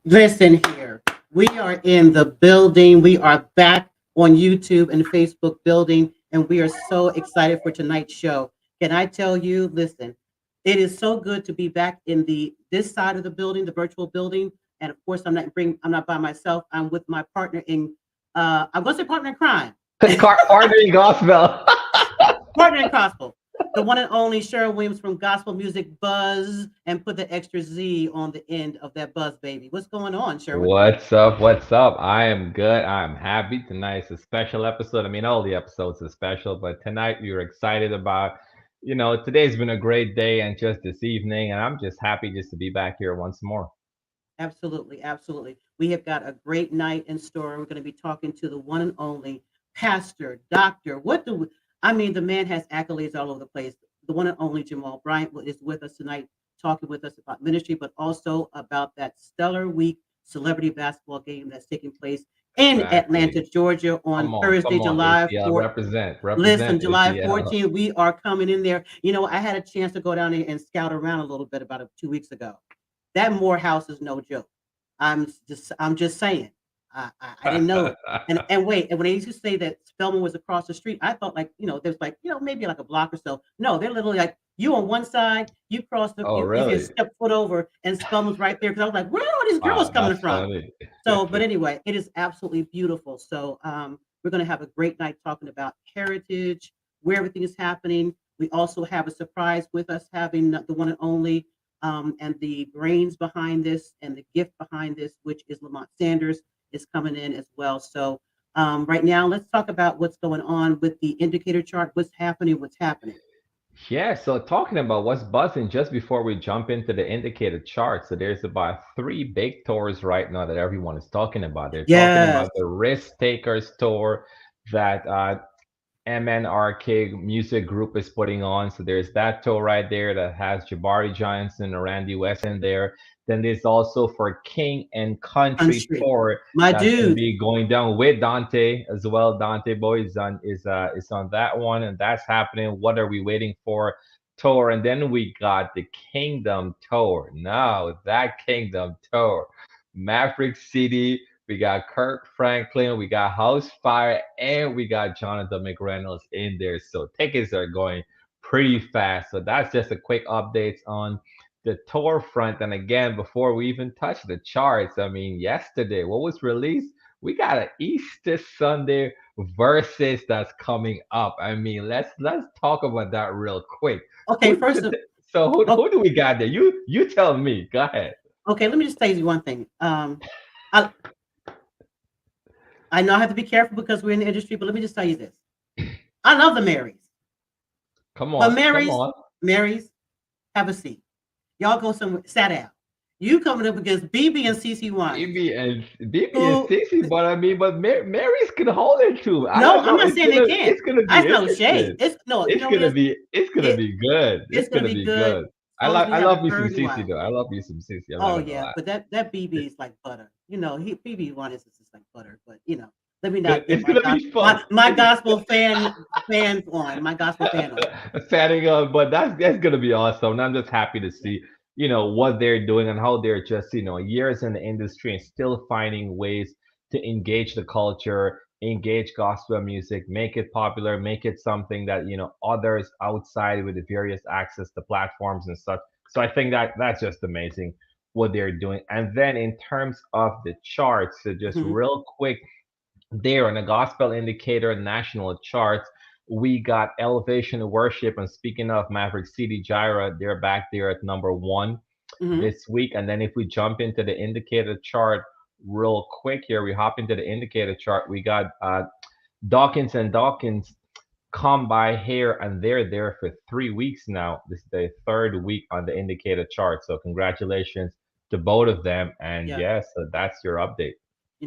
Listen here. We are in the building. We are back on YouTube and Facebook building, and we are so excited for tonight's show. Can I tell you, listen, it is so good to be back in the this side of the building, the virtual building. And of course, I'm not by myself. I'm with my partner in I'm gonna say partner in crime. Partnering gospel. Partner in gospel. The one and only Cheryl Williams from Gospel Music Buzz, and put the extra Z on the end of that buzz, baby. What's going on, Sherwin? What's up? What's up? I am good. I'm happy. Tonight's a special episode. I mean, all the episodes are special, but tonight we are excited about, today's been a great day and just this evening, and I'm just happy just to be back here once more. Absolutely, absolutely. We have got a great night in store. We're going to be talking to the one and only pastor, doctor. I mean? The man has accolades all over the place. The one and only Jamal Bryant is with us tonight, talking with us about ministry, but also about that stellar week celebrity basketball game that's taking place in Atlanta, Exactly. Georgia on Come Thursday, on, July ATL 4th. represent Listen, July ATL. 14th, we are coming in there. I had a chance to go down there and scout around a little bit about 2 weeks ago. That Morehouse is no joke. I'm just saying. I didn't know it. And wait, and when they used to say that Spelman was across the street, I thought like, there's like, maybe like a block or so. No, they're literally like you on one side, you cross Oh, you can really? step foot over and Spelman's right there. Because I was like, where are all these girls Wow, coming that's from? funny. So, but anyway, it is absolutely beautiful. So we're gonna have a great night talking about heritage, where everything is happening. We also have a surprise with us having the one and only and the brains behind this and the gift behind this, which is Lamont Sanders, is coming in as well. So right now, let's talk about what's going on with the indicator chart. What's happening. Yeah, so talking about what's buzzing just before we jump into the indicator chart. So there's about three big tours right now that everyone is talking about. They're talking Yes. about the Risk Takers tour that MNRK Music Group is putting on. So there's that tour right there that has Jabari Johnson and Randy West in there. Then there's also for King and Country Country. tour My that's going to dude. be going down with Dante as well. Dante Boy is on that one, and that's happening. What are we waiting for? Tour, and then we got the Kingdom tour. Now that Kingdom tour, Maverick City, we got Kirk Franklin, we got House Fire, and we got Jonathan McReynolds in there. So tickets are going pretty fast. So that's just a quick updates on the tour front. And again, before we even touch the charts, I mean, yesterday, what was released? We got an Easter Sunday versus that's coming up. I mean, let's talk about that real quick. Okay, Who first of so oh, who do we got there? You tell me. Go ahead. okay, let me just tell you one thing. I I know I have to be careful because we're in the industry, but let me just tell you this. I love the Marys, Come but on, come on. Marys, have a seat. Y'all go somewhere, sat down. You coming up against BB and CC Winans, BB and who Stacey, but I mean, but Mary's can hold it too. I no, don't I'm know. not saying they can't. It's gonna be That's no shade. interesting. It's no, you It's know what gonna it is? be it's gonna It be good. it's It's gonna gonna be be good good. as long as we I have a love me some Bird Cece Wow. though. I love me some Cece. I'm not Oh gonna yeah, lie. but that BB is like butter. He BB one is just like butter. But let me not get It's gonna be fun. my gospel fans on my gospel fan on. Setting up, but that's gonna be awesome. And I'm just happy to Yeah. see, what they're doing and how they're just, years in the industry and still finding ways to engage the culture, engage gospel music, make it popular, make it something that, others outside with the various access to platforms and such. So I think that that's just amazing what they're doing. And then in terms of the charts, so just Hmm. real quick there on the gospel indicator national charts we got elevation worship, and speaking of Maverick City Gyra, they're back there at number one Hmm. this week. And then if we jump into the indicator chart real quick here, we hop into the indicator chart, we got Dawkins and Dawkins come by here, and they're there for 3 weeks now. This is the third week on the indicator chart, so congratulations to both of them. And Yeah. yes, so that's your update.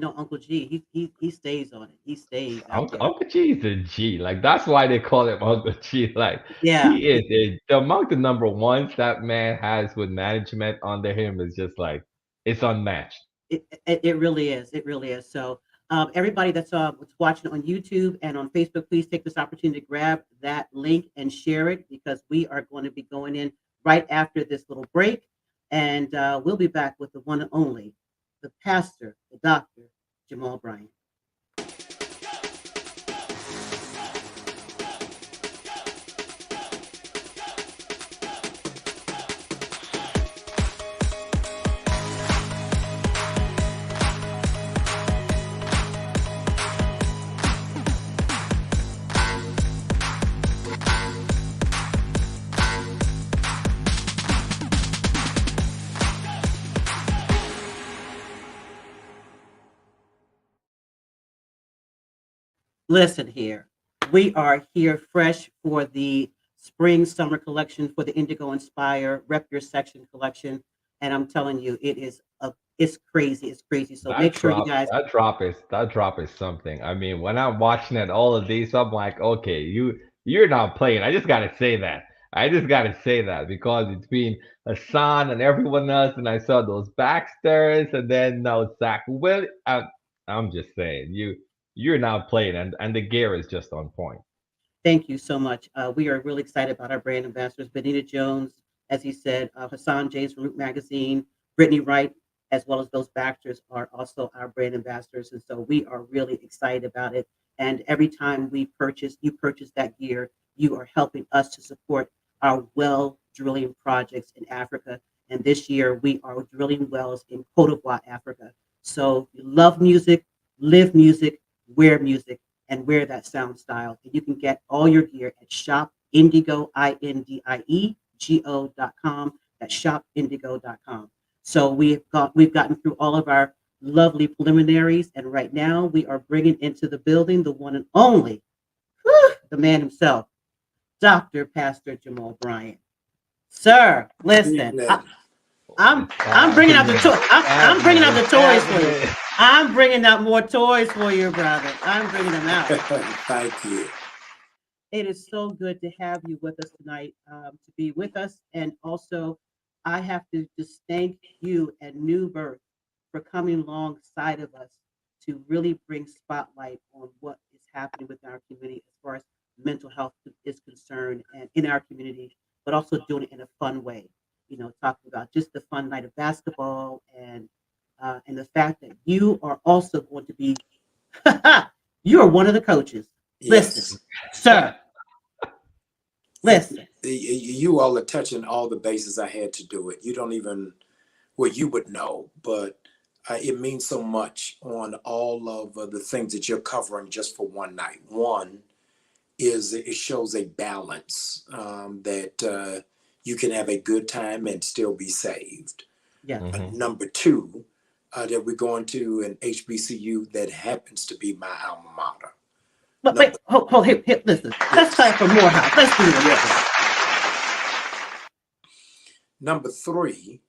Uncle G, he stays on it. He stays out Uncle there. G is a G. Like that's why they call him Uncle G. Like Yeah. he is among the number ones that man has with management under him is just like it's unmatched. It really is. It really is. So, everybody that's watching on YouTube and on Facebook, please take this opportunity to grab that link and share it because we are going to be going in right after this little break, and we'll be back with the one and only the pastor, the Dr. Jamal Bryant. Listen here. We are here fresh for the spring summer collection for the Indigo Inspire Rep Your Section collection. And I'm telling you, it's crazy. It's crazy. So make sure you guys That drop is something. I mean, when I'm watching it all of these, I'm like, okay, you're not playing. I just gotta say that. I just gotta say that because between Hassan and everyone else, and I saw those Baxters, and then now Zach Will. I'm just saying, you're not playing, and the gear is just on point. thank you so much. We are really excited about our brand ambassadors, Benita Jones, as he said, Hassan James from Root Magazine, Brittany Wright, as well as those Baxters are also our brand ambassadors. And so we are really excited about it. And every time you purchase that gear, you are helping us to support our well drilling projects in Africa. And this year we are drilling wells in Cote d'Ivoire, Africa. So if you love music, live music, wear music, and wear that sound style. And you can get all your gear at Shop Indigo, INDIEGO.com. That's shopindigo.com. So we've gotten through all of our lovely preliminaries, and right now we are bringing into the building the one and only, the man himself, Dr. Pastor Jamal Bryant. Sir, listen, Evening. I'm bringing out the toy. I'm bringing out the toys for you. Happening. I'm bringing out more toys for you, brother. I'm bringing them out. Thank you. It is so good to have you with us tonight, to be with us. And also, I have to just thank you and New Birth for coming alongside of us to really bring spotlight on what is happening with our community as far as mental health is concerned and in our community, but also doing it in a fun way. You know, talking about just the fun night of basketball and the fact that you are also going to be, you are one of the coaches. Listen, Yes. sir, listen. You all are touching all the bases I had to do it. You don't even, well, you would know, but it means so much on all of the things that you're covering just for one night. One is it shows a balance that you can have a good time and still be saved. Yes. Number two, that we're going to an HBCU that happens to be my alma mater. But wait, hold, listen. Let's clap for Morehouse. Let's do this. Yes. Number three,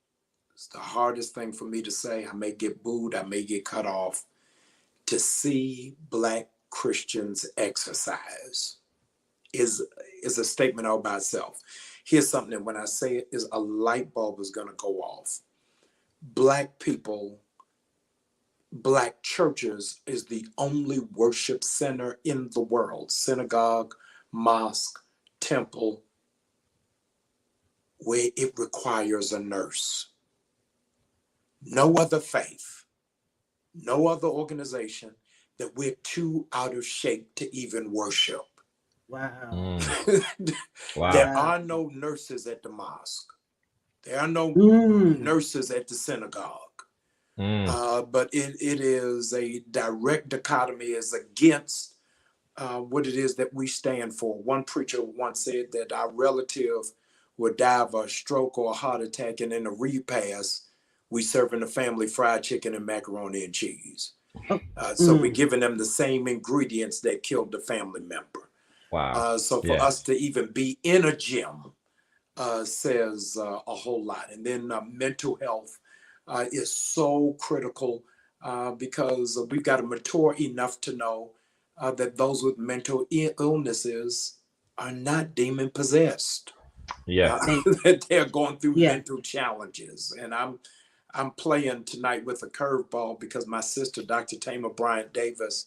it's the hardest thing for me to say. I may get booed, I may get cut off. To see Black Christians exercise is a statement all by itself. Here's something that when I say it, is a light bulb is going to go off. Black people, Black churches is the only worship center in the world, synagogue, mosque, temple, where it requires a nurse. No other faith, no other organization that we're too out of shape to even worship. Wow. Wow. There are no nurses at the mosque. There are no nurses at the synagogue. But it is a direct dichotomy as against what it is that we stand for. One preacher once said that our relative would die of a stroke or a heart attack, and in the repast, we serving the family fried chicken and macaroni and cheese. So we're giving them the same ingredients that killed the family member. Wow. So for us to even be in a gym says a whole lot. And then mental health is so critical because we've got to mature enough to know that those with mental illnesses are not demon possessed. Yeah. That they're going through mental challenges. And I'm playing tonight with a curveball because my sister, Dr. Tamar Bryant Davis,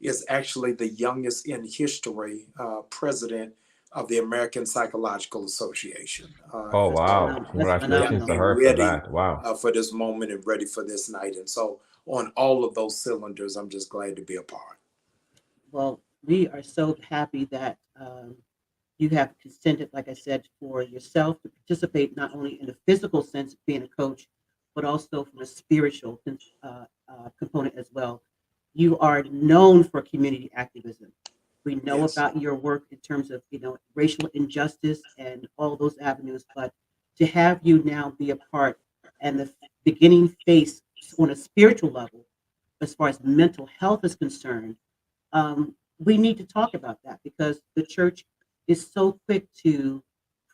is actually the youngest in history president of the American Psychological Association. Oh That's wow! And phenomenal. That's you got Congratulations to me phenomenal. her for ready that. Wow. for this moment and ready for this night. And so, on all of those cylinders, I'm just glad to be a part. Well, we are so happy that you have consented, like I said, for yourself to participate not only in the physical sense of being a coach, but also from a spiritual component as well. You are known for community activism. We know Yes. about your work in terms of, racial injustice and all those avenues, but to have you now be a part and the beginning face on a spiritual level, as far as mental health is concerned, we need to talk about that because the church is so quick to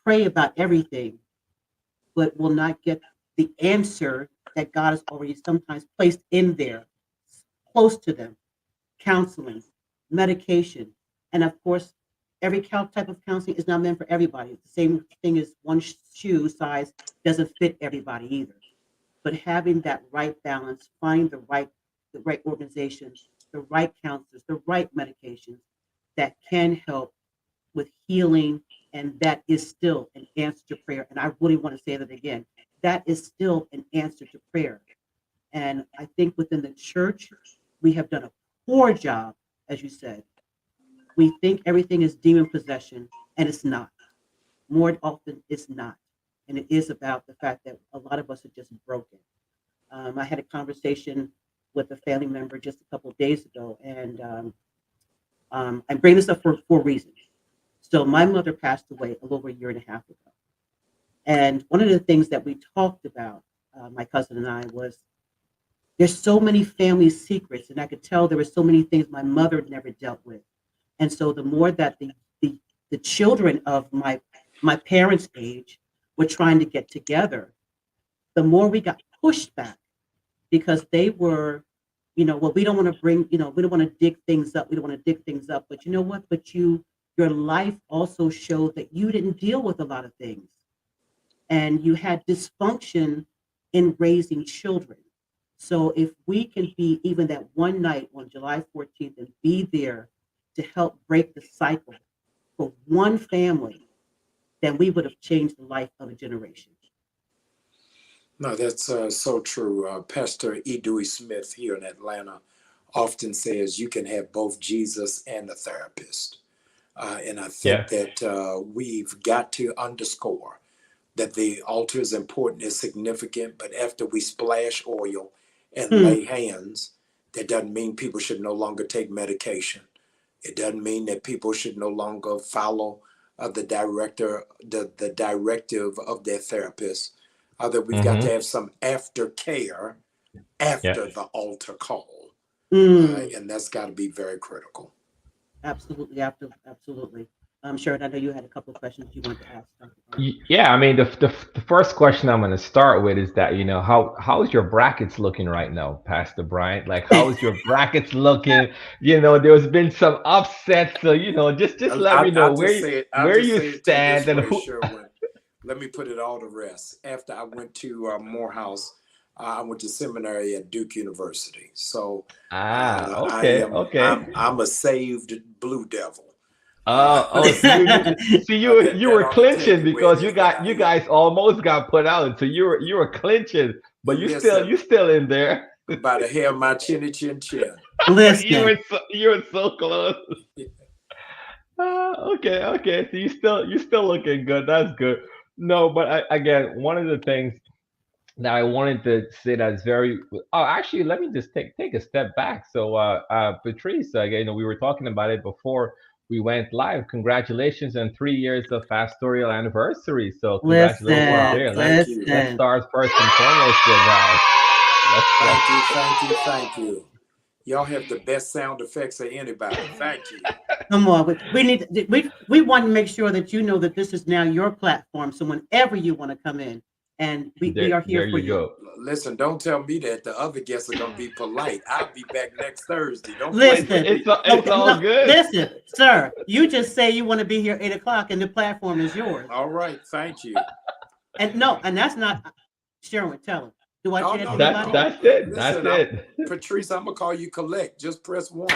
pray about everything, but will not get the answer that God has already sometimes placed in there, close to them: counseling, medication, and of course, every type of counseling is not meant for everybody. The same thing as one shoe size doesn't fit everybody either. But having that right balance, find the right organizations, the right counselors, the right medications that can help with healing, and that is still an answer to prayer. And I really want to say that again. That is still an answer to prayer. And I think within the church, we have done a poor job, as you said. We think everything is demon possession, and it's not. More often, it's not. And it is about the fact that a lot of us are just broken. I had a conversation with a family member just a couple of days ago, and I bring this up for a reason. So my mother passed away a little over a year and a half ago. And one of the things that we talked about, my cousin and I, was there's so many family secrets, and I could tell there were so many things my mother never dealt with. And so the more that the children of my parents' age were trying to get together, the more we got pushed back because they were, well, we don't want to bring, we don't want to dig things up. We don't want to dig things up. But you know what? But your life also showed that you didn't deal with a lot of things. And you had dysfunction in raising children. So if we can be even that one night on July 14th and be there to help break the cycle for one family, then we would have changed the life of a generation. No, that's so true. Pastor E. Dewey Smith here in Atlanta often says you can have both Jesus and a therapist. And I think Yeah. that we've got to underscore that the altar is important, is significant, but after we splash oil and Hmm. lay hands, that doesn't mean people should no longer take medication. It doesn't mean that people should no longer follow the directive of their therapist. That we've got to Mm-hmm. have some aftercare Yeah. after the altar call, Mm. and that's got to be very critical. Absolutely, absolutely. Sharon, I know you had a couple of questions you wanted to ask. Dr. Bryant. Yeah, I mean, the first question I'm going to start with is that, how's your brackets looking right now, Pastor Bryant? Like, how's your brackets looking? There's been some upsets, so just let me know I'll where just you say it to you this stand and way, who. Sherwin. Let me put it all to rest. After I went to Morehouse, I went to seminary at Duke University. So Ah, I okay, am okay. I'm a saved Blue Devil. Uh, So you that were ought to tell clinching you where it because is that I you am. guys almost got put out, so you were clinching, but Listen, you still in there. by the hair of my chinny chin chin. Listen, You were so close. Okay, okay. So you still looking good. That's good. No, but again, one of the things that I wanted to say that is very. Oh, actually, let me just take a step back. So, Patrice, we were talking about it before we went live. Congratulations on 3 years of pastoral anniversary. So, congratulations listen, Oh, there. thank you. Let's listen. start first and foremost with that. Let's. Thank you, thank you, thank you. Y'all have the best sound effects of anybody. Thank you. Come on, we want to make sure that you know that this is now your platform. So whenever you want to come in, and we are here There for you you. go. Listen, don't tell me that the other guests are gonna be polite. I'll be back next Thursday. Don't play It's with Listen, it's me. it's okay, all no, good. listen, sir. You just say you want to be here 8 o'clock, and the platform is yours. All right, thank you. And no, and that's not Sharon. Tell him. Do I Oh chat to no, no, That anybody? no. that's it. That's Listen, it. Patrice, I'm gonna call you collect. Just press one.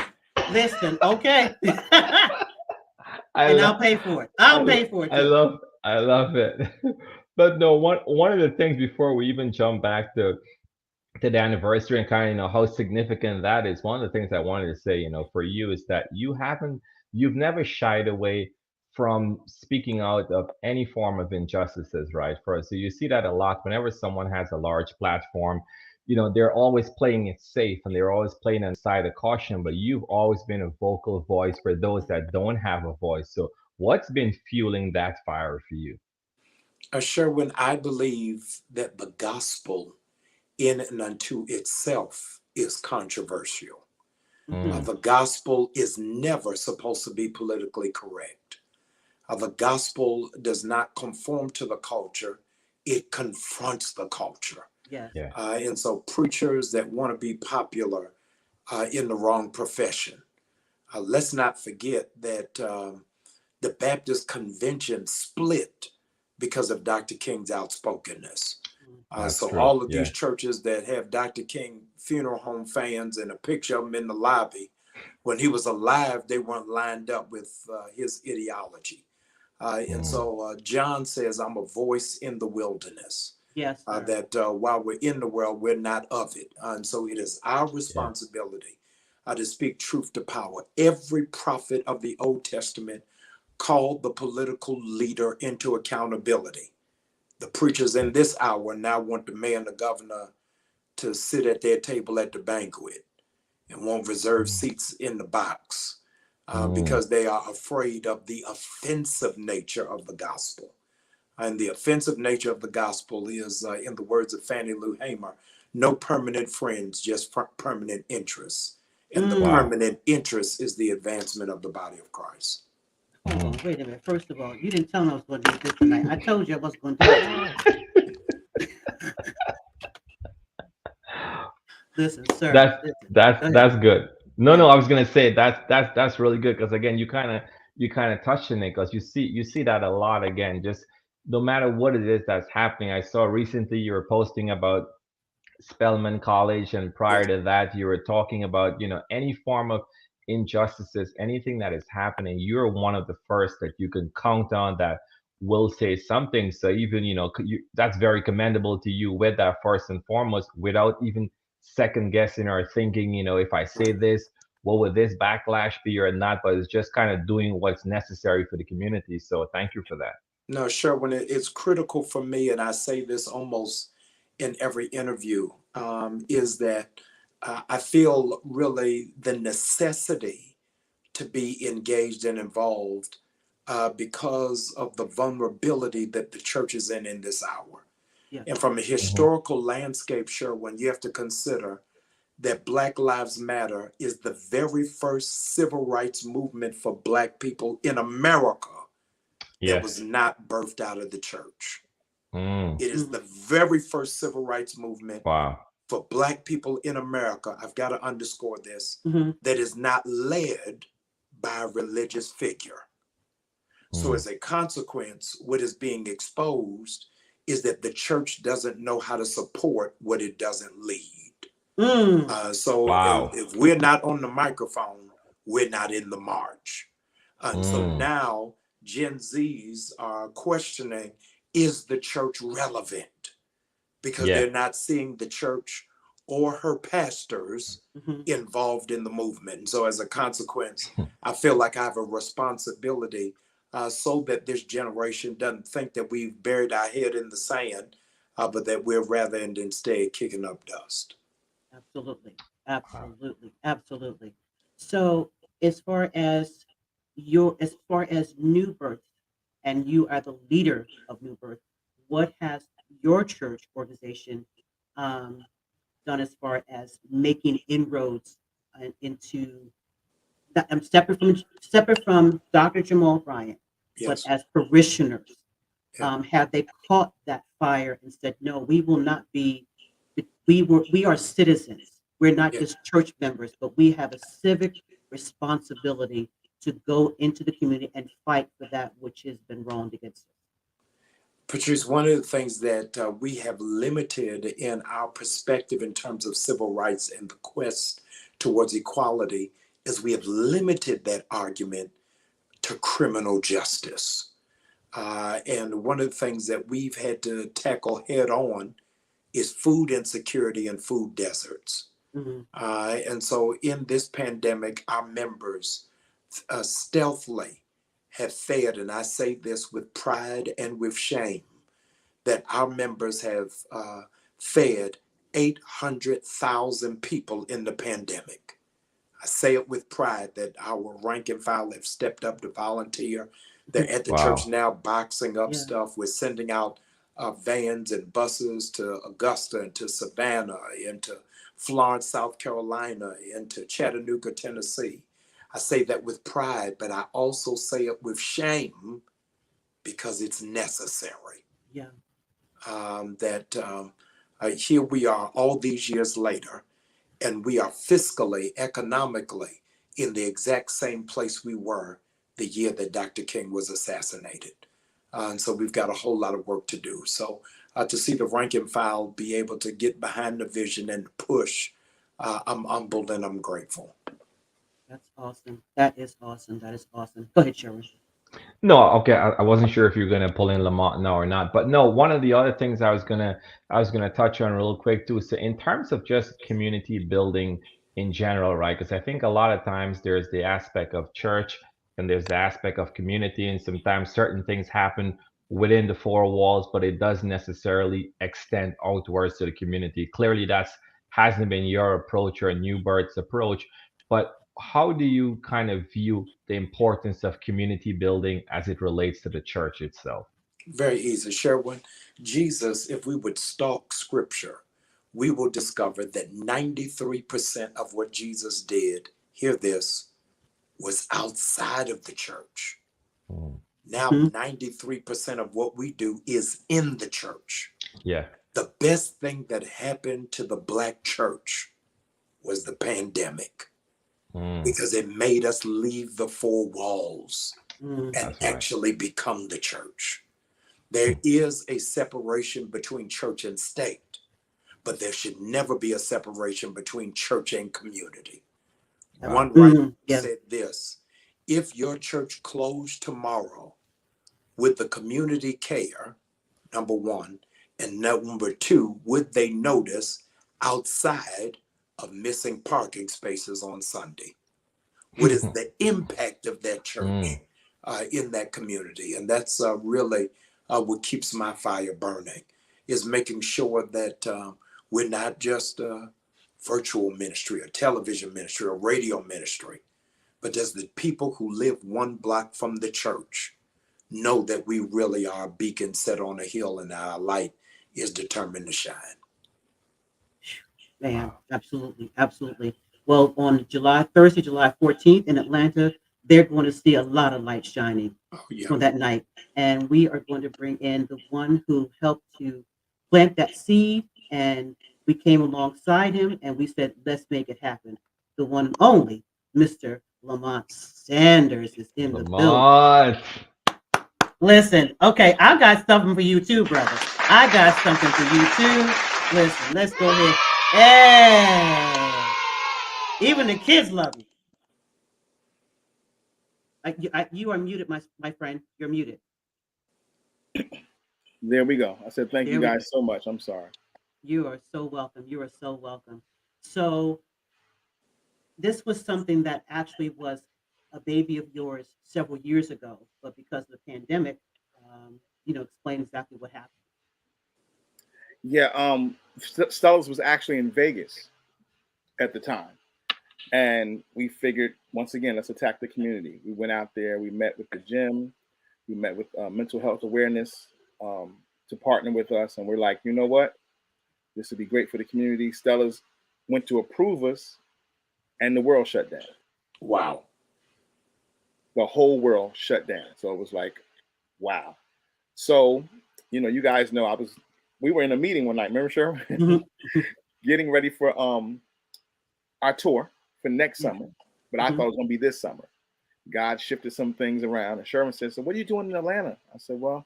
Listen, okay. I And love I'll pay for it. I, I'll pay for it I too. love I love it. But no, one of the things before we even jump back to the anniversary and kind of how significant that is, one of the things I wanted to say, for you is that you've never shied away from speaking out of any form of injustices, right? So you see that a lot whenever someone has a large platform. They're always playing it safe and they're always playing on the side of caution, but you've always been a vocal voice for those that don't have a voice. So what's been fueling that fire for you? Sherwin, I believe that the gospel in and unto itself is controversial. Mhm. The gospel is never supposed to be politically correct. The gospel does not conform to the culture, it confronts the culture. Yes. Yeah. And so preachers that want to be popular in the wrong profession. Let's not forget that the Baptist convention split because of Dr. King's outspokenness. That's So true. all of Yeah. these churches that have Dr. King funeral home fans and a picture of him in the lobby, when he was alive, they weren't lined up with his ideology. And Mm, so John says, I'm a voice in the wilderness. Yes, sir. That while we're in the world, we're not of it. And so it is our yeah. responsibility to speak truth to power. Every prophet of the Old Testament called the political leader into accountability. The preachers Yeah. in this hour now want the mayor and the governor to sit at their table at the banquet and won't reserve Mm, seats in the box mm, because they are afraid of the offensive nature of the gospel. And the offensive nature of the gospel is, in the words of Fannie Lou Hamer, no permanent friends, just permanent interests. And the Mm. wow. permanent interest is the advancement of the body of Christ. Hold on, Mm. wait a minute. First of all, you didn't tell me I was going to do this tonight. I told you I wasn't going to do it tonight. Listen, sir. That's Listen. that's Go ahead. that's good. No, Yeah. no, I was gonna say that's really good because again, you kind of touched on it because you see that a lot again. Just no matter what it is that's happening. I saw recently you were posting about Spelman College, and prior Yes. to that, you were talking about any form of injustices, anything that is happening. You're one of the first that you can count on that will say something. So even that's very commendable to you with that first and foremost, without even second guessing or thinking, if I say Right. this, what would this backlash be or not? But it's just kind of doing what's necessary for the community. So thank you for that. No, sure. When it's critical for me, and I say this almost in every interview, is that I feel really the necessity to be engaged and involved because of the vulnerability that the church is in this hour. Yes. And from a Hmm. historical landscape, Sherwin, you have to consider that Black Lives Matter is the very first civil rights movement for Black people in America that was Yes. not birthed out of the church. Mm. It is Mm. the very first civil rights movement Wow. for Black people in America. I've got to underscore this, Mm-hmm. that is not led by a religious figure. So, Mm. as a consequence, what is being exposed is that the church doesn't know how to support what it doesn't lead. Mm. So, Wow. if we're not on the microphone, we're not in the march. And so Mm. now Gen Zs are questioning, is the church relevant? Because Yeah. they're not seeing the church or her pastors Mm-hmm. involved in the movement. And so as a consequence, I feel like I have a responsibility so that this generation doesn't think that we've buried our head in the sand, but that we're rather and instead kicking up dust. Absolutely. Wow. Absolutely. Absolutely. So as far as New Birth, and you are the leader of New Birth, what has your church organization um, done as far as making inroads into that? I'm separate from Dr. Jamal Bryant, but Yes. as parishioners, Yeah. have they caught that fire and said, "No, we will not be. We are citizens. We're not Yeah. just church members, but we have a civic responsibility to go into the community and fight for that which has been wronged against us." Patrice, one of the things that we have limited in our perspective in terms of civil rights and the quest towards equality is we have limited that argument to criminal justice. And one of the things that we've had to tackle head on is food insecurity and food deserts. And so in this pandemic, our members stealthily have fed, and I say this with pride and with shame, that our members have fed 800,000 people in the pandemic. I say it with pride that our rank and file have stepped up to volunteer. They're at the church now boxing up stuff. We're sending out vans and buses to Augusta and to Savannah and to Florence, South Carolina, and to Chattanooga, Tennessee. I say that with pride, but I also say it with shame because it's necessary. Yeah. Here we are all these years later, and we are fiscally, economically in the exact same place we were the year that Dr. King was assassinated. And so we've got a whole lot of work to do. So to see the rank and file be able to get behind the vision and push, I'm humbled and I'm grateful. That's awesome. That is awesome. That is awesome. Go ahead, Sherman. No, okay. I wasn't sure if you were gonna pull in Lamont now or not, but no. One of the other things I was gonna touch on real quick too. So in terms of just community building in general, right? Because I think a lot of times there's the aspect of church and there's the aspect of community, and sometimes certain things happen within the four walls, but it doesn't necessarily extend outwards to the community. Clearly, that's hasn't been your approach or New Bird's approach, but how do you kind of view the importance of community building as it relates to the church itself? Very easy, Sherwin. Jesus, if we would stalk scripture, we will discover that 93% of what Jesus did, hear this, was outside of the church. Now, 93% of what we do is in the church. Yeah. The best thing that happened to the Black church was the pandemic, because it made us leave the four walls and actually become the church. There is a separation between church and state, but there should never be a separation between church and community. One writer said this: if your church closed tomorrow, would the community care, number one, and number two, would they notice outside of missing parking spaces on Sunday? What is the impact of that church in that community? And that's really what keeps my fire burning, is making sure that we're not just a virtual ministry, a television ministry, a radio ministry, but as the people who live one block from the church know that we really are a beacon set on a hill and our light is determined to shine. Man, absolutely, absolutely. Well, on Thursday, July 14th in Atlanta, they're going to see a lot of light shining on that night. And we are going to bring in the one who helped to plant that seed. And we came alongside him and we said, let's make it happen. The one and only Mr. Lamont Sanders is in the building. Listen, okay, I got something for you too, brother. I got something for you too. Listen, let's go ahead. Hey, even the kids love you. You are muted, my friend. You're muted. There we go. I said thank you guys so much. I'm sorry. You are so welcome. You are so welcome. So this was something that actually was a baby of yours several years ago, but because of the pandemic, explain exactly what happened. Yeah, Stella's was actually in Vegas at the time. And we figured, once again, let's attack the community. We went out there, we met with the gym, we met with mental health awareness to partner with us. And we're like, you know what? This would be great for the community. Stella's went to approve us and the world shut down. Wow. The whole world shut down. So it was like, wow. So, you guys know we were in a meeting one night, remember, Sherman? Getting ready for our tour for next summer, but I thought it was going to be this summer. God shifted some things around, and Sherman said, so what are you doing in Atlanta? I said, well,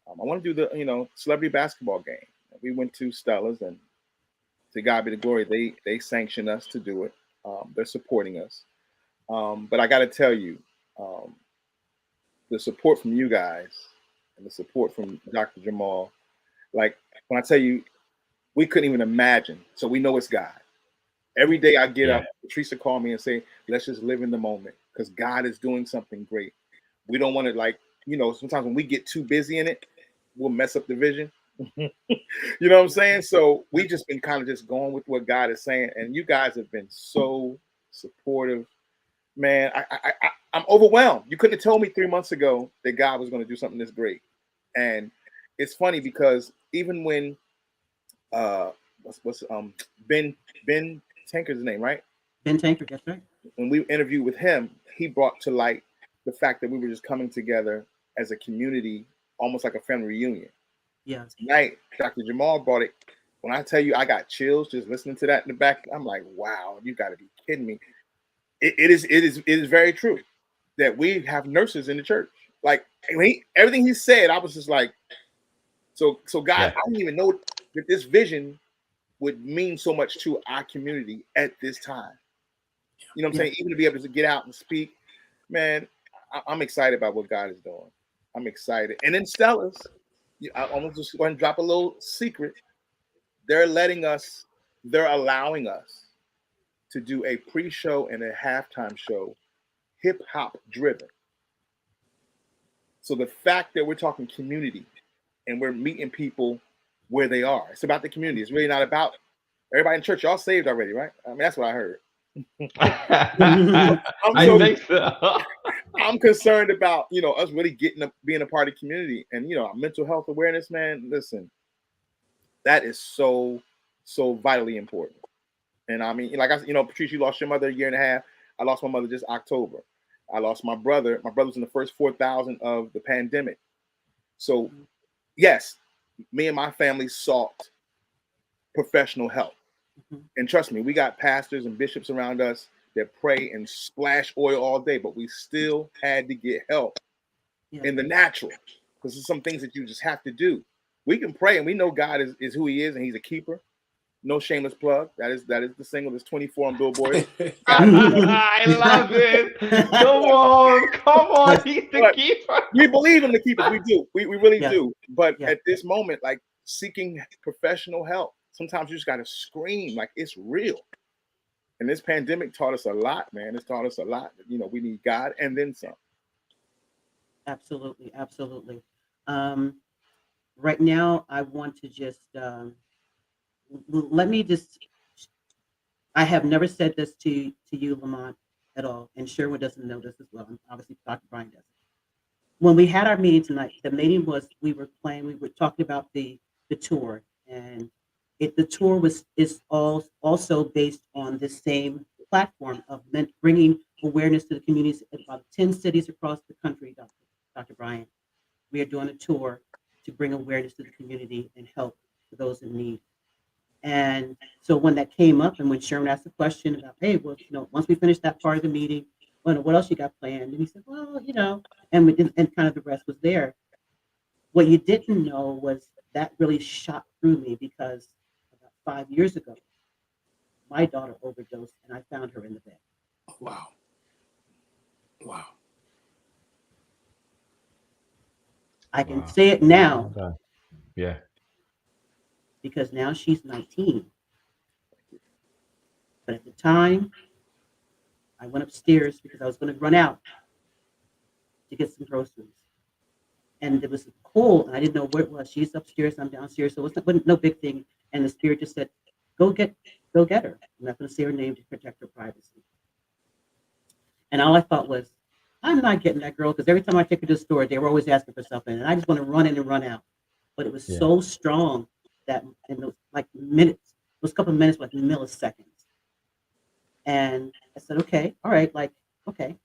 I want to do the, celebrity basketball game. And we went to Stella's, and to God be the glory, they sanctioned us to do it. They're supporting us. But I got to tell you, the support from you guys and the support from Dr. Jamal, like when I tell you, we couldn't even imagine. So we know it's God. Every day I get up, Teresa called me and say, let's just live in the moment because God is doing something great. We don't want to, like, you know, sometimes when we get too busy in it, we'll mess up the vision. You know what I'm saying? So we just been kind of just going with what God is saying. And you guys have been so supportive. Man, I'm overwhelmed. You couldn't have told me 3 months ago that God was going to do something this great. And it's funny because even when what's Ben Tanker's name, right? Ben Tanker, that's right. When we interviewed with him, he brought to light the fact that we were just coming together as a community, almost like a family reunion. Yeah. Tonight, Dr. Jamal brought it. When I tell you I got chills just listening to that in the back, I'm like, wow, you got to be kidding me. It is very true that we have nurses in the church. Like everything he said, I was just like, so God, I didn't even know that this vision would mean so much to our community at this time. You know what I'm saying? Even to be able to get out and speak, man, I'm excited about what God is doing. I'm excited. And then Stella's, I'm gonna just go ahead and drop a little secret. They're allowing us to do a pre-show and a halftime show, hip hop driven. So the fact that we're talking community and we're meeting people where they are, it's about the community. It's really not about everybody in church. Y'all saved already, right? I mean, that's what I heard. I think so. I'm concerned about, you know, us really being a part of the community and, you know, our mental health awareness, man. Listen, that is so vitally important. And I mean, like Patrice, you lost your mother a year and a half. I lost my mother just October. I lost my brother. My brother's in the first 4,000 of the pandemic. So yes, me and my family sought professional help. And trust me, we got pastors and bishops around us that pray and splash oil all day, but we still had to get help in the natural because there's some things that you just have to do. We can pray and we know God is who he is and he's a keeper. No shameless plug. That is the single that's 24 on Billboard. I love it. Come on, he's the keeper. We believe in the keepers. We do. We really do. But at this moment, like seeking professional help, sometimes you just got to scream like it's real. And this pandemic taught us a lot, man. It's taught us a lot. You know, we need God and then some. Absolutely. Right now, I want to just I have never said this to you, Lamont, at all. And Sherwood doesn't know this as well. And obviously, Dr. Bryant doesn't. When we had our meeting tonight, the meeting was, we were talking about the tour. And the tour is also based on the same platform of bringing awareness to the communities in about 10 cities across the country, Dr. Bryant. We are doing a tour to bring awareness to the community and help for those in need. And so when that came up and when Sherman asked the question about, hey, well, once we finish that part of the meeting, what else you got planned? And he said, well, and we did, and kind of the rest was there. What you didn't know was that really shot through me because about 5 years ago, my daughter overdosed and I found her in the bed. Wow. I can say it now. Yeah. Because now she's 19. But at the time, I went upstairs because I was going to run out to get some groceries. And it was cold, and I didn't know where it was. She's upstairs, I'm downstairs, so it wasn't no big thing. And the spirit just said, go get her. I'm not going to say her name to protect her privacy. And all I thought was, I'm not getting that girl, because every time I take her to the store, they were always asking for something, and I just want to run in and run out. But it was so strong that in those minutes, those couple of minutes, like milliseconds. And I said, okay, all right, okay.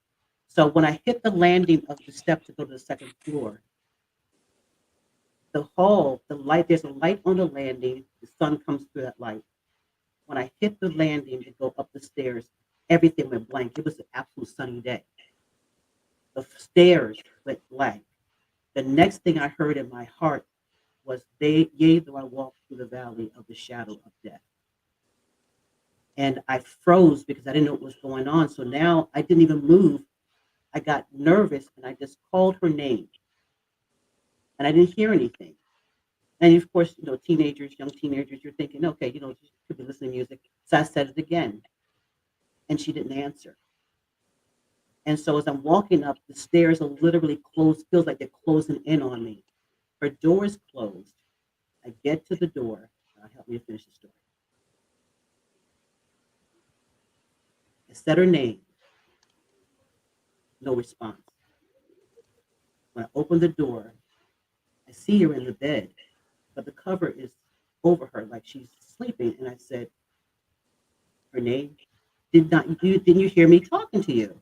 So when I hit the landing of the steps to go to the second floor, the hall, the light, there's a light on the landing, the sun comes through that light. When I hit the landing to go up the stairs, everything went blank. It was an absolute sunny day. The stairs went blank. The next thing I heard in my heart was, yea, though I walk through the valley of the shadow of death. And I froze because I didn't know what was going on. So now I didn't even move I got nervous and I just called her name and I didn't hear anything. And of course, teenagers, young teenagers, you're thinking, okay, you could be listening to music. So I said it again and she didn't answer. And so as I'm walking up, the stairs are literally closed, feels like they're closing in on me. Her door is closed. I get to the door. Help me to finish the story. I said her name. No response. When I open the door, I see her in the bed, but the cover is over her like she's sleeping. And I said, her name? Didn't you hear me talking to you?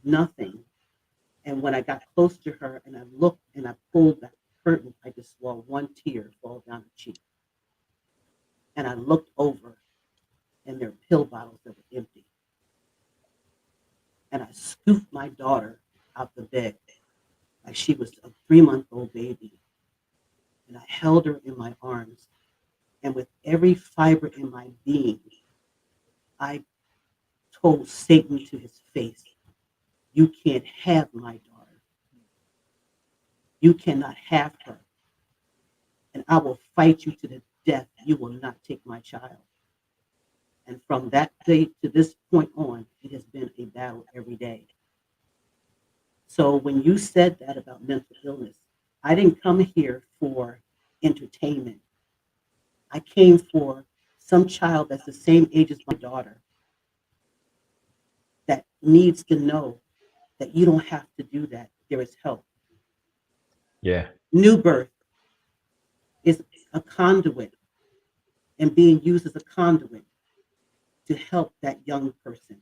Nothing. And when I got close to her and I looked and I pulled the curtain, I just saw one tear fall down her cheek. And I looked over and there were pill bottles that were empty. And I scooped my daughter out the bed like she was a 3-month-old baby. And I held her in my arms. And with every fiber in my being, I told Satan to his face, you can't have my daughter. You cannot have her. And I will fight you to the death. You will not take my child. And from that day to this point on, it has been a battle every day. So when you said that about mental illness, I didn't come here for entertainment. I came for some child that's the same age as my daughter that needs to know that you don't have to do that. There is help. Yeah. New birth is a conduit and being used as a conduit to help that young person.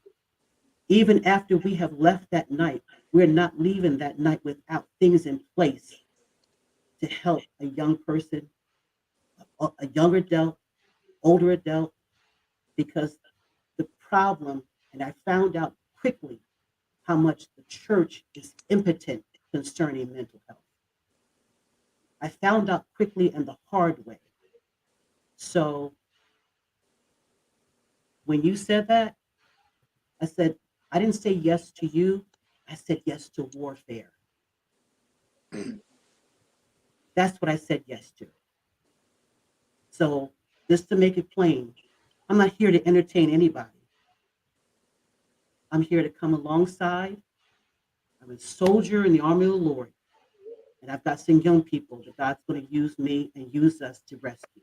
Even after we have left that night, we're not leaving that night without things in place to help a young person, a young adult, older adult, because the problem, and I found out quickly how much the church is impotent concerning mental health. I found out quickly and the hard way. So when you said that, I said, I didn't say yes to you. I said yes to warfare. That's what I said yes to. So just to make it plain, I'm not here to entertain anybody. I'm here to come alongside. I'm a soldier in the army of the Lord. And I've got some young people that God's going to use me and use us to rescue.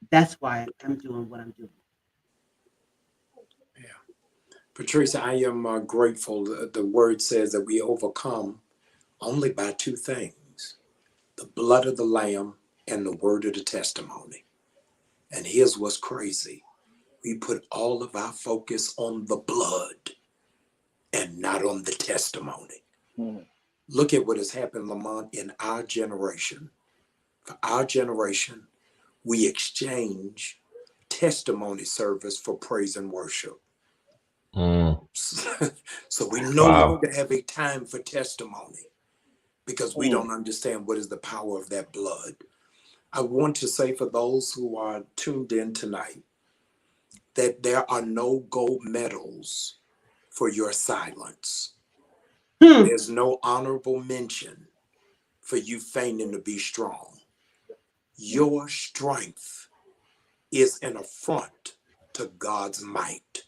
That's why I'm doing what I'm doing. Yeah. Patrice, I am grateful. The word says that we overcome only by two things: the blood of the Lamb and the word of the testimony. And here's what's crazy. We put all of our focus on the blood and not on the testimony. Mm. Look at what has happened, Lamont, in our generation. For our generation, we exchange testimony service for praise and worship. Mm. So we no Wow. longer have a time for testimony because we don't understand what is the power of that blood. I want to say for those who are tuned in tonight that there are no gold medals for your silence. There's no honorable mention for you feigning to be strong. Your strength is an affront to God's might.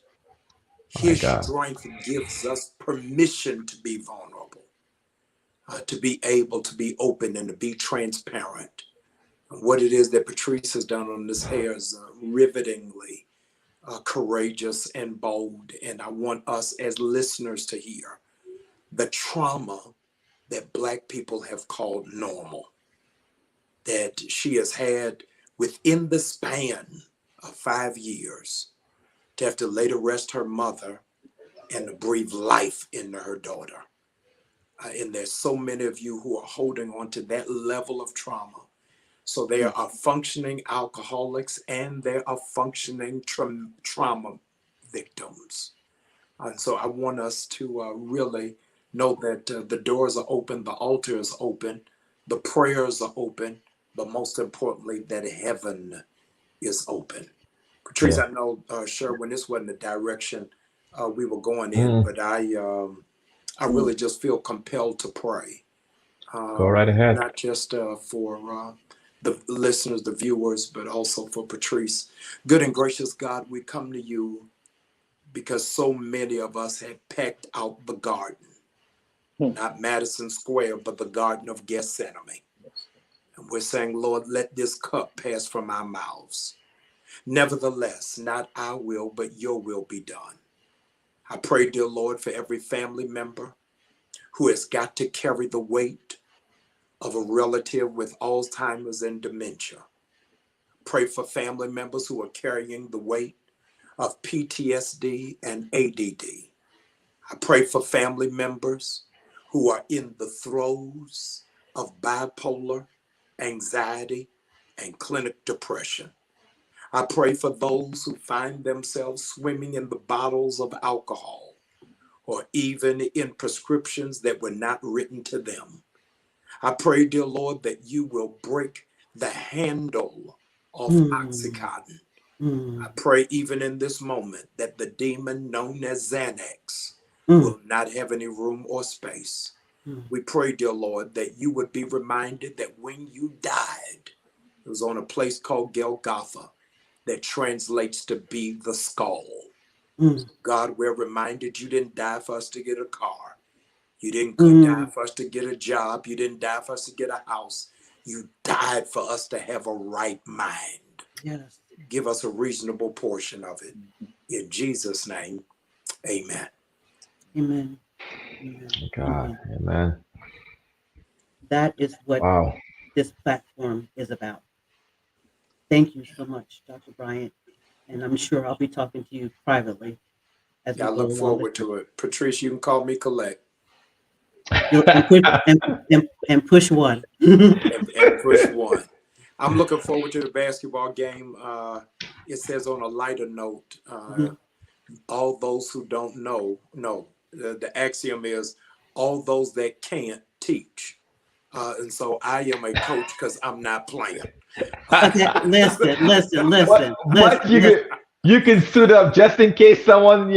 My His God. strength gives us permission to be vulnerable, to be able to be open and to be transparent. What it is that Patrice has done on this hair is rivetingly courageous and bold. And I want us as listeners to hear the trauma that Black people have called normal, that she has had within the span of 5 years to have to lay to rest her mother and to breathe life into her daughter. And there's so many of you who are holding on to that level of trauma. So there are functioning alcoholics and there are functioning trauma victims. And so I want us to really know that the doors are open, the altar is open, the prayers are open, but most importantly, that heaven is open. Patrice, Yeah. I know, Sherwin, this wasn't the direction we were going in, but I really just feel compelled to pray. Go right ahead. Not just for the listeners, the viewers, but also for Patrice. Good and gracious God, we come to you because so many of us had pecked out the garden, not Madison Square, but the Garden of Gethsemane. And we're saying, Lord, let this cup pass from our mouths. Nevertheless, not our will, but your will be done. I pray, dear Lord, for every family member who has got to carry the weight of a relative with Alzheimer's and dementia. Pray for family members who are carrying the weight of PTSD and ADD. I pray for family members who are in the throes of bipolar, anxiety, and clinic depression. I pray for those who find themselves swimming in the bottles of alcohol or even in prescriptions that were not written to them. I pray, dear Lord, that you will break the handle of Oxycontin. I pray even in this moment that the demon known as Xanax will not have any room or space. We pray, dear Lord, that you would be reminded that when you died, it was on a place called Golgotha that translates to be the skull. God, we're reminded you didn't die for us to get a car. You didn't die for us to get a job. You didn't die for us to get a house. You died for us to have a right mind. Yes. Give us a reasonable portion of it. In Jesus' name, amen. Amen. Amen. God, amen. That is what this platform is about. Thank you so much, Dr. Bryant. And I'm sure I'll be talking to you privately. As I look forward to it. Patrice, you can call me Collect. And push one. and push one. I'm looking forward to the basketball game. It says on a lighter note, all those who don't know, the axiom is all those that can't teach. And so I am a coach because I'm not playing. Listen. But you can suit up just in case someone,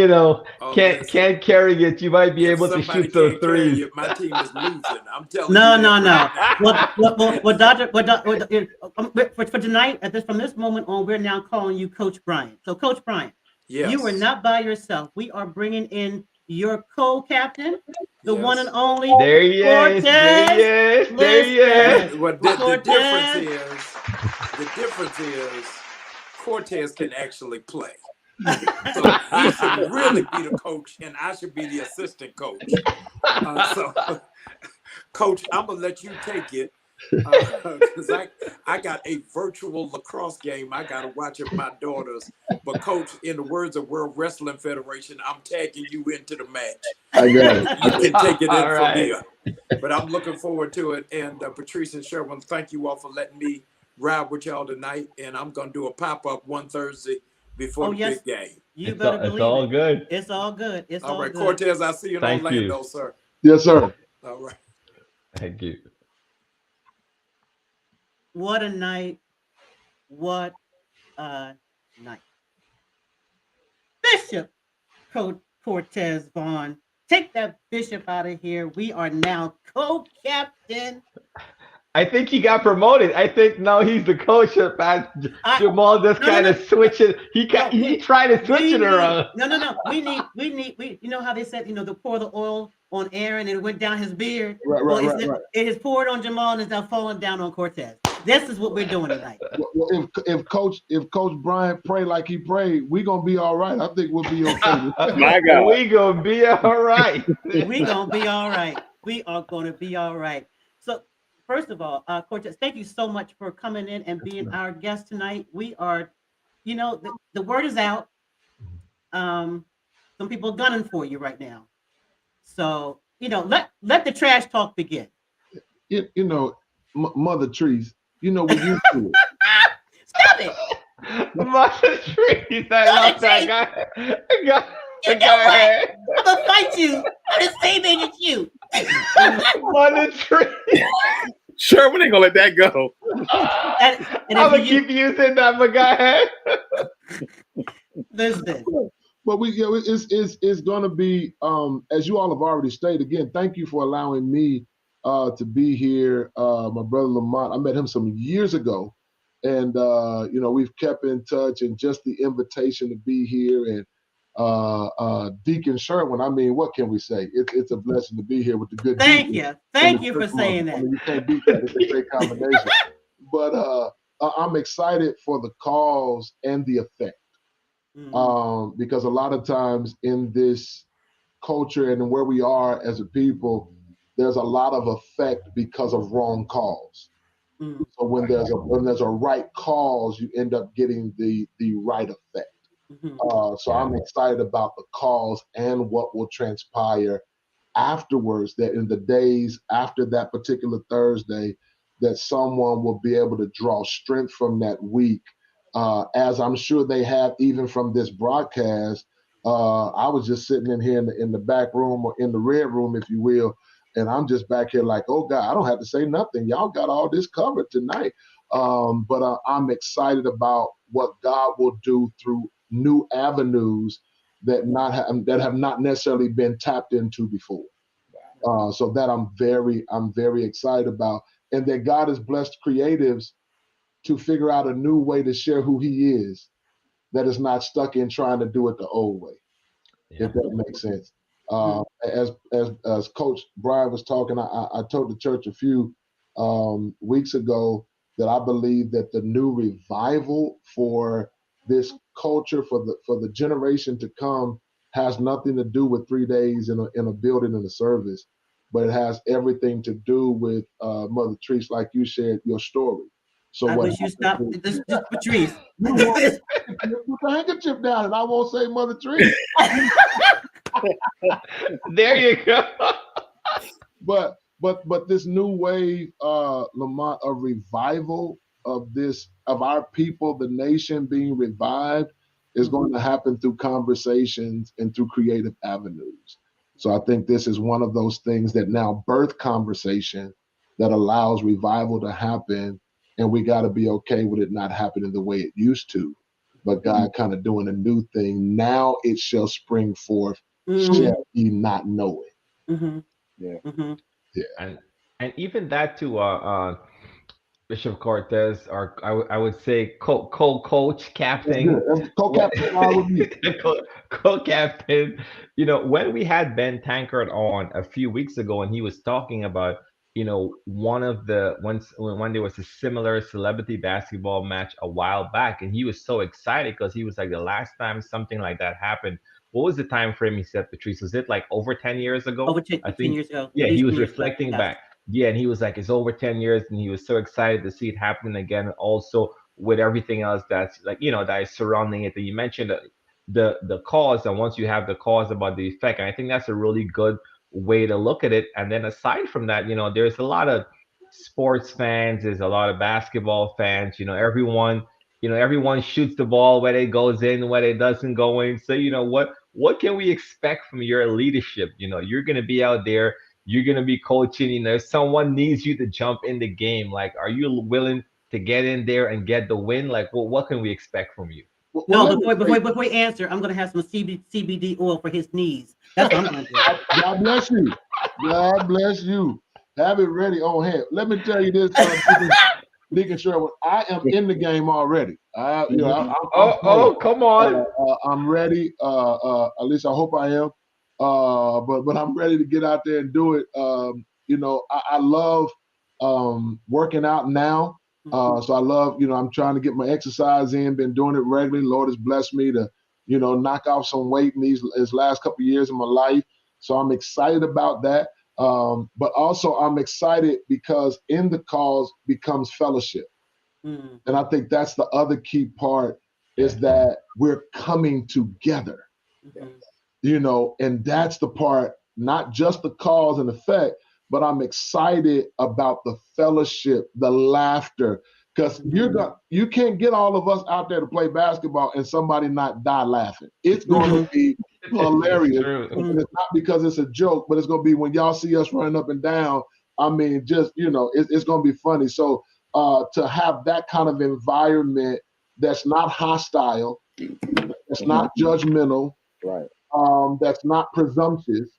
can't carry it. You might be able to shoot those threes. My team is losing. I'm telling you. No. For tonight, from this moment on, we're now calling you Coach Bryant. So, Coach Bryant, you are not by yourself. We are bringing in your co-captain, the one and only. There he is. What the difference is, Cortez can actually play. So he should really be the coach, and I should be the assistant coach. So, Coach, I'm gonna let you take it because I got a virtual lacrosse game I gotta watch at my daughter's. But Coach, in the words of World Wrestling Federation, I'm tagging you into the match. I got it. You can take it in from here. But I'm looking forward to it. And Patrice and Sherwin, thank you all for letting me ride with y'all tonight. And I'm gonna do a pop-up one Thursday before the big game. You better believe it's all good. It's all good. It's all right, good. Cortez, I'll see you in Orlando, sir. Yes, sir. All right. Thank you. What a night. What a night. Bishop Cortez Vaughn. Take that bishop out of here. We are now co-captain. I think he got promoted. I think now he's the coach. Jamal just kind of switch it. He tried to switch it around. No. We need. You know how they said, to pour the oil on Aaron and it went down his beard. Right. It has poured on Jamal and it's now falling down on Cortez. This is what we're doing tonight. Well, if Coach Bryant pray like he prayed, we're gonna be all right. I think we'll be okay. My God, we gonna be all right. We gonna be all right. We are gonna be all right. So, first of all, Cortez, thank you so much for coming in and being our guest tonight. We are, the word is out. Some people are gunning for you right now. So, let the trash talk begin. Mother Trees, we're used to it. Stop it. Mother Trees, I love that guy. You know what? I'm gonna fight you. I'm the same age as you. Mother Trees. Sure, we ain't gonna let that go. I'm gonna keep using that, my guy. Listen. But it's going to be, as you all have already stated. Again, thank you for allowing me to be here. My brother Lamont, I met him some years ago, and we've kept in touch. And just the invitation to be here, and Deacon Sherwin. I mean, what can we say? It's a blessing to be here with the good. Thank Deacon Thank you for saying that. I mean, you can't beat that. It's a great combination. But I'm excited for the cause and the effect. Because a lot of times in this culture and where we are as a people, there's a lot of effect because of wrong cause. So when there's a right cause, you end up getting the right effect. So I'm excited about the cause and what will transpire afterwards, that in the days after that particular Thursday, that someone will be able to draw strength from that week, as I'm sure they have even from this broadcast. I was just sitting in here in the back room, or in the red room, if you will, and I'm just back here like, oh God, I don't have to say nothing. Y'all got all this covered tonight. But I'm excited about what God will do through new avenues that have not necessarily been tapped into before. So that I'm very excited about, and that God has blessed creatives to figure out a new way to share who He is, that is not stuck in trying to do it the old way. If that makes sense. As Coach Brian was talking, I told the church a few weeks ago that I believe that the new revival for this culture, for the generation to come, has nothing to do with 3 days in a building in a service, but it has everything to do with Mother Treese, like you shared your story. So I wish you stopped this, Patrice. Put the handkerchief down, and I won't say Mother Treese. There you go. But this new wave, Lamont, of revival of our people, the nation being revived, is going to happen through conversations and through creative avenues. So I think this is one of those things that now birth conversation that allows revival to happen, and we got to be okay with it not happening the way it used to, but God kind of doing a new thing. Now it shall spring forth, shall ye not know it. Yeah. And even that too, Bishop Cortez, or I would say co-coach, captain, Co-captain, co-captain. When we had Ben Tankard on a few weeks ago, and he was talking about, one of the when there was a similar celebrity basketball match a while back, and he was so excited because he was like, the last time something like that happened. What was the time frame he said, Patrice? Was it like over 10 years ago? Over 10 years ago. Yeah, he was reflecting back. Yeah, and he was like, it's over 10 years, and he was so excited to see it happen again. Also, with everything else that's like, that is surrounding it. That you mentioned the cause, and once you have the cause about the effect, and I think that's a really good way to look at it. And then aside from that, there's a lot of sports fans, there's a lot of basketball fans. Everyone shoots the ball, whether it goes in, whether it doesn't go in. So what can we expect from your leadership? You're going to be out there. You're going to be coaching. If someone needs you to jump in the game, like, are you willing to get in there and get the win? Like, what can we expect from you? No, before we answer, I'm going to have some CBD oil for his knees. That's what I'm going to do. God bless you. God bless you. Have it ready on hand. Let me tell you this, Deacon Sherwood, I am in the game already. Come on. I'm ready. At least I hope I am. But I'm ready to get out there and do it. I love working out now. So I love, I'm trying to get my exercise in, been doing it regularly. Lord has blessed me to, knock off some weight in these last couple of years of my life. So I'm excited about that. But also I'm excited because in the cause becomes fellowship. And I think that's the other key part, is that we're coming together. And that's the part, not just the cause and effect, but I'm excited about the fellowship, the laughter, because you can't get all of us out there to play basketball and somebody not die laughing. It's going to be hilarious. And it's not because it's a joke, but it's going to be when y'all see us running up and down. I mean, just, it's going to be funny. So to have that kind of environment that's not hostile, that's not judgmental, Right. That's not presumptuous,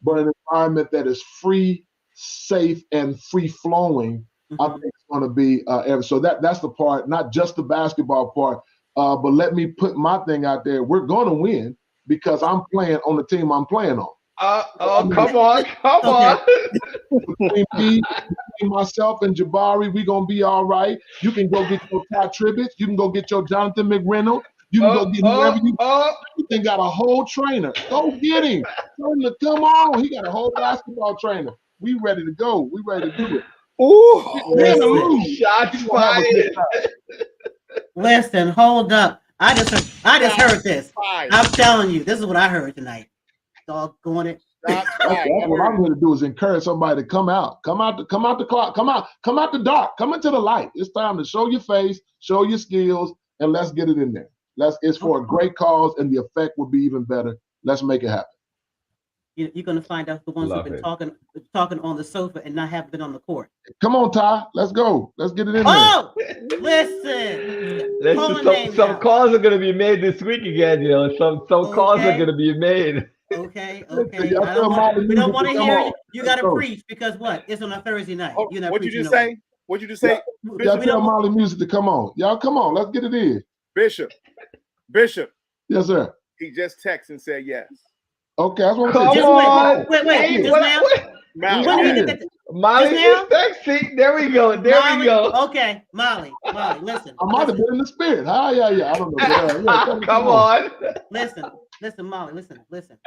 but an environment that is free, safe, and free flowing. I think it's going to be so that's the part, not just the basketball part. But let me put my thing out there. We're going to win because I'm playing on the team I'm playing on. Come on. Between myself and Jabari, we're going to be all right. You can go get your Ty Tribbett. You can go get your Jonathan McReynolds. You can go get whoever you think got a whole trainer. Go get him. Come on. He got a whole basketball trainer. We ready to go. We ready to do it. Ooh, shots fired. Listen, hold up. I just heard this. I'm telling you, this is what I heard tonight. Doggone it. That's what I'm here to do is encourage somebody to come out the clock, come out the dark, come into the light. It's time to show your face, show your skills, and let's get it in there. It's for a great cause, and the effect will be even better. Let's make it happen. You're going to find out the ones who've been talking on the sofa and not have been on the court. Come on, Ty. Let's go. Let's get it in there. Oh, listen. Some calls are going to be made this week again. You know, some calls are going to be made. Okay. We don't want to hear you. You got to preach because what? It's on a Thursday night. What'd you just say? What'd you just say? Y'all tell Molly Music to come on. Y'all come on. Let's get it in. Bishop. Yes, sir. He just texted and said yes. Okay, that's what I'm saying. Wait. Molly is texting. There we go. We go. Okay, Molly, listen. I might have been in the spirit. Yeah. I don't know. Come on. Listen, Molly, listen.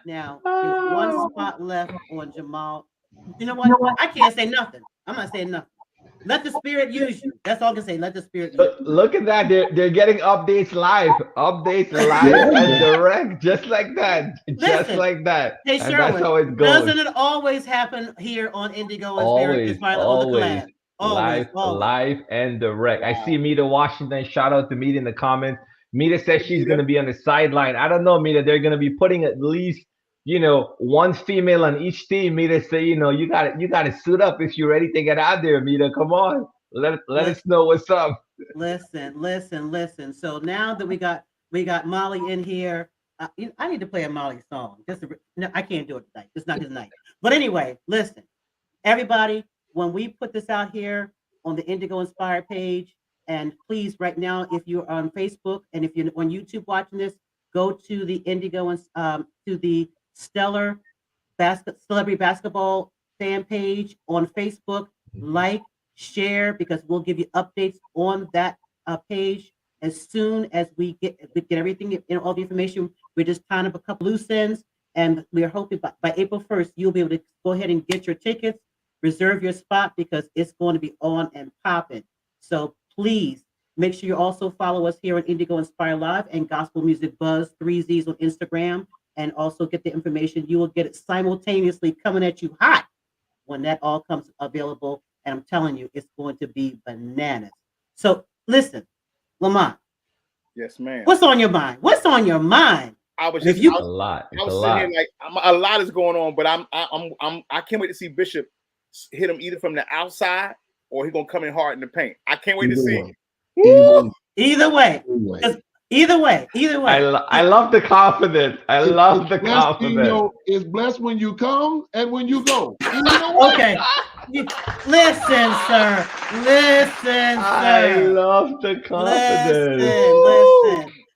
Now, there's one spot left on Jamal. You know what? I can't say nothing. I'm not saying nothing. Let the spirit use you. That's all I can say. Let the spirit use you. Look at that. They're getting updates live and direct, just like that. Just like that. Hey, Sherwin, that's how it goes. Doesn't it always happen here on Indigo and Spirit? Always. Always. Live and direct. I see Mita Washington. Shout out to Mita in the comments. Mita says she's going to be on the sideline. I don't know, Mita. They're going to be putting at least, one female on each team. Mita say, you got to suit up if you're ready to get out there, Mita. Come on. Let us know what's up. Listen. So now that we got Molly in here, I need to play a Molly song. No, I can't do it tonight. It's not his night. But anyway, listen, everybody, when we put this out here on the Indigo Inspired page, and please, right now, if you're on Facebook and if you're on YouTube watching this, go to the Indigo and to the Stellar Celebrity Basketball fan page on Facebook. Like, share, because we'll give you updates on that page as soon as we get everything, all the information. We're just tying up a couple loose ends, and we're hoping by April 1st, you'll be able to go ahead and get your tickets, reserve your spot, because it's going to be on and popping. So please make sure you also follow us here on Indigo Inspire Live and Gospel Music Buzz 3Zs on Instagram, and also get the information. You will get it simultaneously coming at you hot when that all comes available. And I'm telling you, it's going to be bananas. So listen, Lamont. Yes, ma'am. What's on your mind? I was just a lot. I was sitting here like a lot is going on, but I can't wait to see Bishop hit him either from the outside or he's gonna come in hard in the paint. I can't wait to see. Either way. I love the confidence. It's blessed when you come and when you go. Okay. Listen, sir. I love the confidence.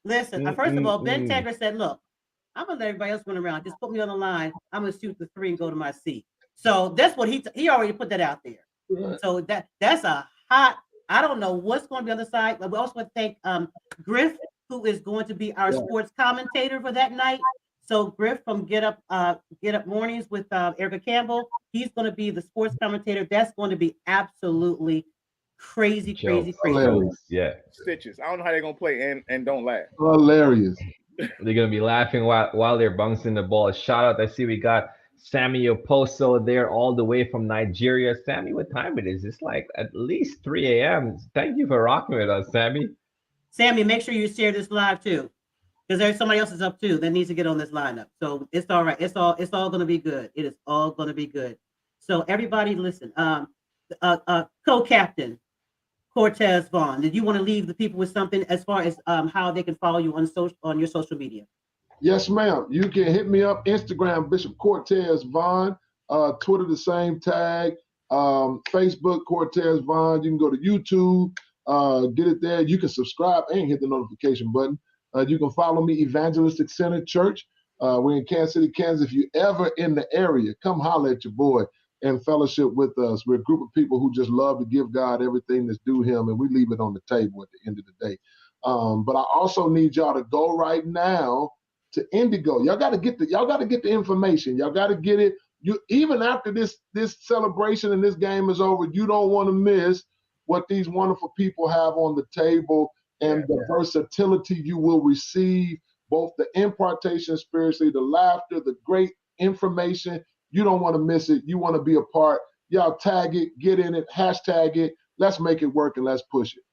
Listen. First of all, Ben Taggart said, look, I'm going to let everybody else run around. Just put me on the line. I'm going to shoot the three and go to my seat. So that's what he already put that out there. Right. So that's a hot, I don't know what's going to be on the side. But we also want to thank Griff, who is going to be our sports commentator for that night. So Griff from Get Up Mornings with Erica Campbell, he's going to be the sports commentator. That's going to be absolutely crazy. Yeah. Stitches. I don't know how they're going to play and don't laugh. Hilarious. They're going to be laughing while they're bouncing the ball. Shout out. I see we got Sammy Oposo there all the way from Nigeria. Sammy, what time it is? It's like at least 3 a.m. Thank you for rocking with us, Sammy. Sammy, make sure you share this live too, because there's somebody else is up too that needs to get on this lineup. So it's all right. It's all going to be good. It is all going to be good. So everybody, listen. Co-captain Cortez Vaughn, did you want to leave the people with something as far as how they can follow you on your social media? Yes, ma'am. You can hit me up. Instagram, Bishop Cortez Vaughn. Twitter, the same tag. Facebook, Cortez Vaughn. You can go to YouTube, get it there. You can subscribe and hit the notification button. You can follow me, Evangelistic Center Church. We're in Kansas City, Kansas. If you ever in the area, come holler at your boy and fellowship with us. We're a group of people who just love to give God everything that's due him, and we leave it on the table at the end of the day. But I also need y'all to go right now to Indigo. Y'all got to get the information. Y'all got to get it. You even after this celebration and this game is over, you don't want to miss what these wonderful people have on the table and the versatility you will receive, both the impartation spiritually, the laughter, the great information. You don't want to miss it. You want to be a part. Y'all tag it, get in it, hashtag it. Let's make it work and let's push it.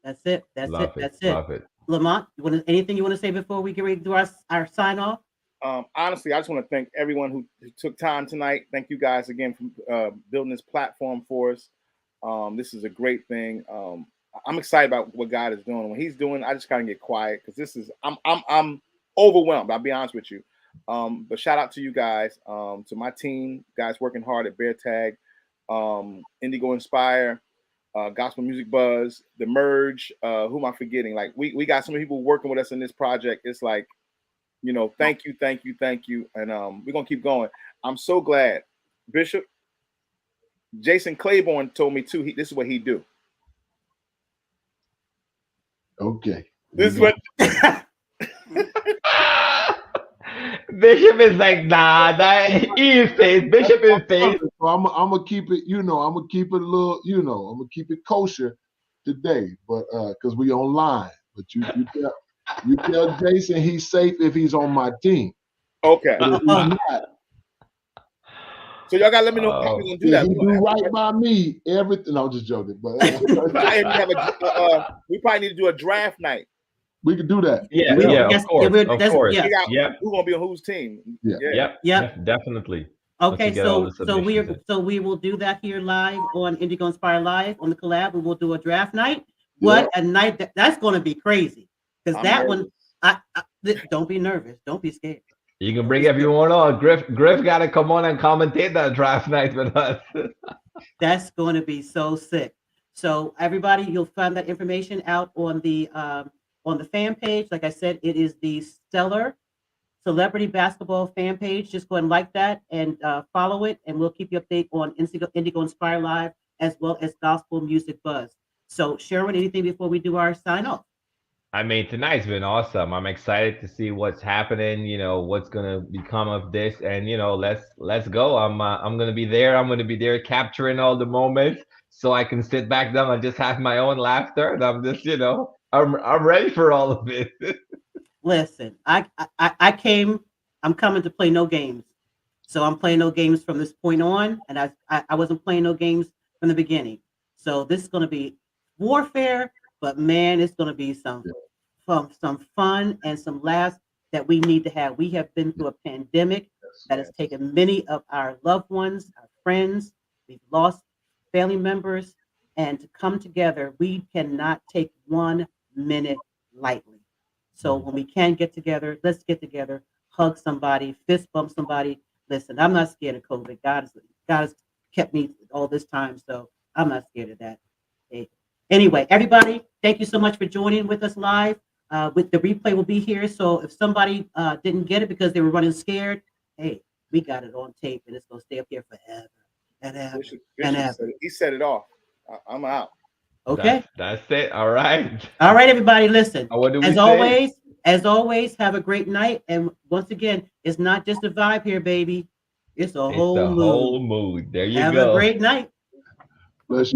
That's it. That's Love it. That's it. Love it. Lamont, anything you want to say before we get ready to do our sign off? Honestly, I just want to thank everyone who took time tonight. Thank you guys again for building this platform for us. This is a great thing. I'm excited about what God is doing. When He's doing, I just gotta get quiet because this is I'm overwhelmed. I'll be honest with you. But shout out to you guys, to my team, guys working hard at Bear Tag, Indigo Inspire, Gospel Music Buzz, The Merge. Who am I forgetting? Like we got so many people working with us in this project. It's like, you know, thank you, and we're gonna keep going. I'm so glad, Bishop. Jason Claiborne told me too. This is what he do. Okay. This is what Bishop is like, nah, he is faith. Bishop is faith. So I'm gonna keep it, I'm gonna keep it a little, I'm gonna keep it kosher today, but because we online. But you tell Jason he's safe if he's on my team. Okay. But if he's not, so y'all gotta let me know how we're gonna do that. He do right by me. Everything. No, I'm just joking. But we probably need to do a draft night. We could do that. Yeah, Yes, of course. yeah. Yep. Who's gonna be on whose team? Yep. Definitely. Okay, so we will do that here live on Indigo Inspire Live on the collab. We will do a draft night. What a night that's going to be crazy because that nervous. one. Don't be nervous. Don't be scared. You can bring everyone on. Griff got to come on and commentate that draft night with us. That's going to be so sick. So everybody, you'll find that information out on the fan page. Like I said, it is the Stellar Celebrity Basketball fan page. Just go and like that and follow it, and we'll keep you updated on Indigo Inspire Live as well as Gospel Music Buzz. So, Sherwin, anything before we do our sign off? I mean, tonight's been awesome. I'm excited to see what's happening. What's gonna become of this, and let's go. I'm gonna be there. I'm gonna be there capturing all the moments, so I can sit back down and just have my own laughter. And I'm just, I'm ready for all of it. Listen, I'm coming to play no games. So I'm playing no games from this point on, and I wasn't playing no games from the beginning. So this is going to be warfare, but man, it's going to be some fun and some laughs that we need to have. We have been through a pandemic that has taken many of our loved ones, our friends. We've lost family members, and to come together, we cannot take 1 minute lightly. So when we can get together, let's get together, hug somebody, fist bump somebody. Listen, I'm not scared of COVID. God has kept me all this time, so I'm not scared of that. Okay. Anyway, everybody, thank you so much for joining with us live. With the replay will be here. So if somebody didn't get it because they were running scared, hey, we got it on tape, and it's gonna stay up here forever and ever and ever. He set it off. I'm out. Okay. That's it. All right. All right, everybody, listen. What do we say? As always, have a great night. And once again, it's not just a vibe here, baby. It's a whole mood. Whole mood. There you go. Have a great night. Bless you.